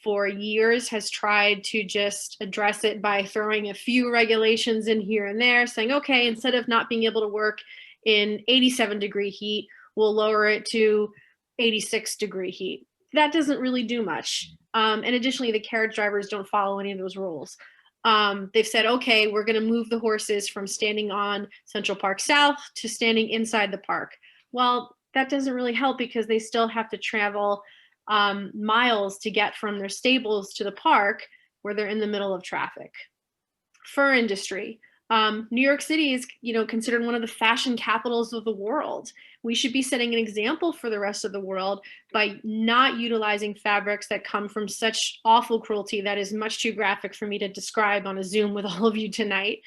[SPEAKER 2] for years has tried to just address it by throwing a few regulations in here and there, saying, okay, instead of not being able to work in 87-degree heat, we'll lower it to 86-degree heat. That doesn't really do much. And additionally, the carriage drivers don't follow any of those rules. They've said, okay, we're going to move the horses from standing on Central Park South to standing inside the park. Well, that doesn't really help because they still have to travel miles to get from their stables to the park where they're in the middle of traffic. Fur industry. New York City is, considered one of the fashion capitals of the world. We should be setting an example for the rest of the world by not utilizing fabrics that come from such awful cruelty that is much too graphic for me to describe on a Zoom with all of you tonight.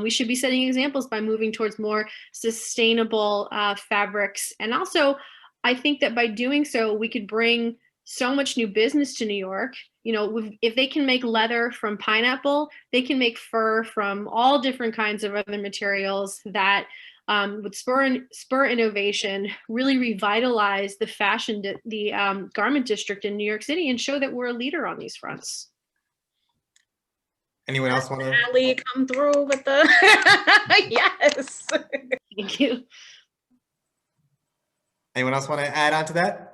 [SPEAKER 2] We should be setting examples by moving towards more sustainable fabrics. And also, I think that by doing so, we could bring so much new business to New York. If they can make leather from pineapple, they can make fur from all different kinds of other materials that would spur innovation, really revitalize the garment district in New York City, and show that we're a leader on these fronts.
[SPEAKER 1] Anyone else want to?
[SPEAKER 5] Ali, come through with the yes.
[SPEAKER 2] Thank you.
[SPEAKER 1] Anyone else want to add on to that?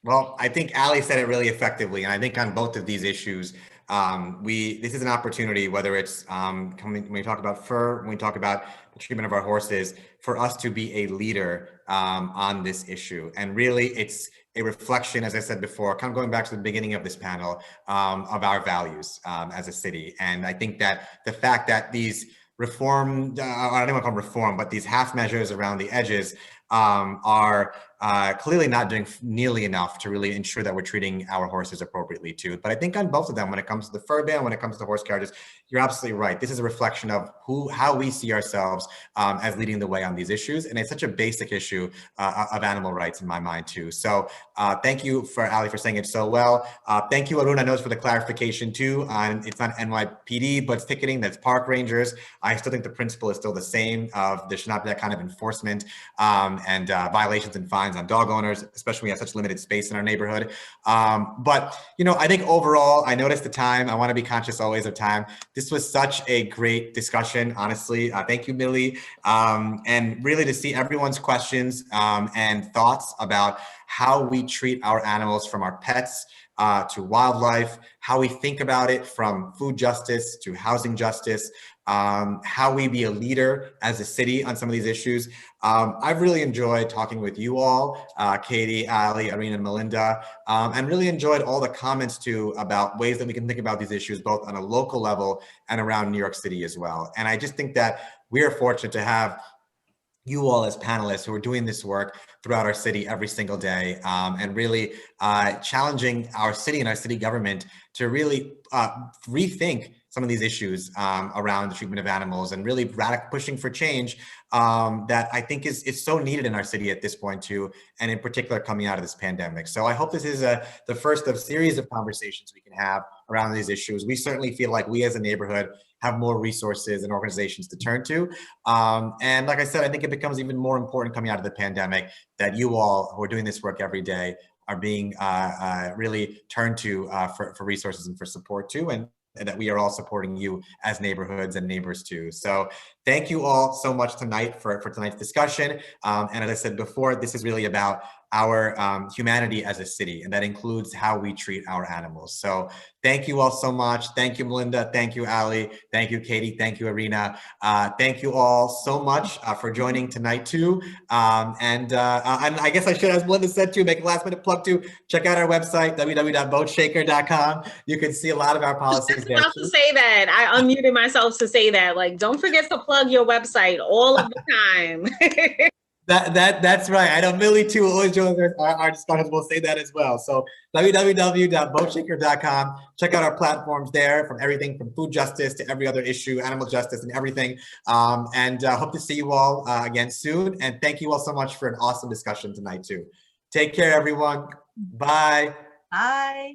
[SPEAKER 1] Well, I think Ali said it really effectively, and I think on both of these issues, this is an opportunity, whether it's when we talk about fur, when we talk about the treatment of our horses, for us to be a leader on this issue. And really, it's a reflection, as I said before, kind of going back to the beginning of this panel, of our values as a city. And I think that the fact that these reform, I don't want to call them reform, but these half measures around the edges are clearly not doing nearly enough to really ensure that we're treating our horses appropriately too. But I think on both of them, when it comes to the fur ban, when it comes to horse carriages, you're absolutely right. This is a reflection of how we see ourselves as leading the way on these issues. And it's such a basic issue of animal rights in my mind too. So thank you for Ali for saying it so well. Thank you, Arun, I know for the clarification too. It's not NYPD, but it's ticketing, that's park rangers. I still think the principle is still the same of there should not be that kind of enforcement and violations and fines on dog owners, especially when we have such limited space in our neighborhood. But, I think overall, I noticed the time. I want to be conscious always of time. This was such a great discussion, honestly. Thank you, Millie. And really to see everyone's questions and thoughts about how we treat our animals, from our pets to wildlife, how we think about it from food justice to housing justice, how we be a leader as a city on some of these issues. I've really enjoyed talking with you all, Katie, Ali, Irene, and Melinda, and really enjoyed all the comments too about ways that we can think about these issues, both on a local level and around New York City as well. And I just think that we are fortunate to have you all as panelists who are doing this work throughout our city every single day, and really challenging our city and our city government to really rethink some of these issues around the treatment of animals, and really pushing for change that I think is so needed in our city at this point too, and in particular coming out of this pandemic. So I hope this is the first of a series of conversations we can have around these issues. We certainly feel like we as a neighborhood have more resources and organizations to turn to. And like I said, I think it becomes even more important coming out of the pandemic that you all who are doing this work every day are being really turned to for resources and for support too, and that we are all supporting you as neighborhoods and neighbors too. So thank you all so much tonight for tonight's discussion. And as I said before, this is really about our humanity as a city, and that includes how we treat our animals. So thank you all so much. Thank you, Melinda. Thank you, Ali. Thank you, Katie. Thank you, Arena. Thank you all so much for joining tonight too. And I guess I should, as Melinda said too, make a last minute plug to check out our website, www.voteshaker.com. You can see a lot to policies there.
[SPEAKER 5] I was about to say that. I unmuted myself to say that. Like, don't forget to plug your website all of the time.
[SPEAKER 1] That's right. I know Millie too always joins our discussions. We'll say that as well. So www.voteshaker.com. Check out our platforms there, from everything from food justice to every other issue, animal justice, and everything. And hope to see you all again soon. And thank you all so much for an awesome discussion tonight too. Take care, everyone. Bye.
[SPEAKER 4] Bye.